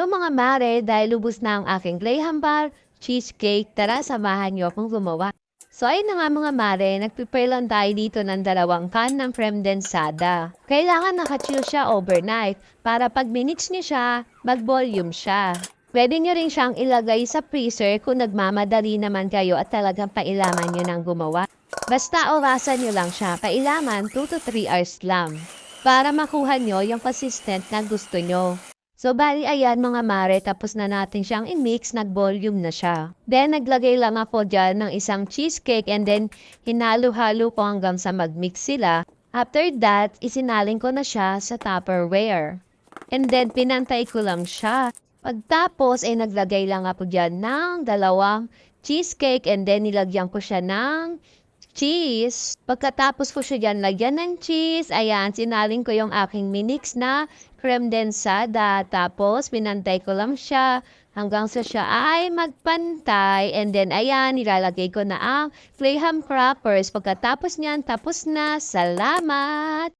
Hello mga mare, dahil lubos na ang aking graham bar, cheesecake, tara samahan niyo akong gumawa. So ayun na nga mga mare, nag-prepare lang tayo dito ng 2 can ng creme densada. Kailangan naka-chill siya overnight para pag minutes niyo siya, mag-volume siya. Pwede niyo rin siyang ilagay sa freezer kung nagmamadali naman kayo at talagang pailaman niyo nang gumawa. Basta orasan niyo lang siya, pailaman 2 to 3 hours lang para makuha niyo yung consistent na gusto niyo. So, bali ayan mga mare, tapos na natin siyang i-mix, nag-volume na siya. Then, naglagay lang ako dyan ng isang cheesecake and then hinalo-halo ko hanggang sa mag-mix sila. After that, isinaling ko na siya sa Tupperware. And then, pinantay ko lang siya. Pagtapos, naglagay lang ako dyan ng 2 cheesecake and then nilagyan ko siya ng cheese. Pagkatapos ko siya dyan lagyan ng cheese, ayan, sinaling ko yung aking minix na creme densada. Tapos, pinantay ko lang siya hanggang sa siya ay magpantay. And then, ayan, nilalagay ko na ang graham crackers. Pagkatapos niyan, tapos na. Salamat!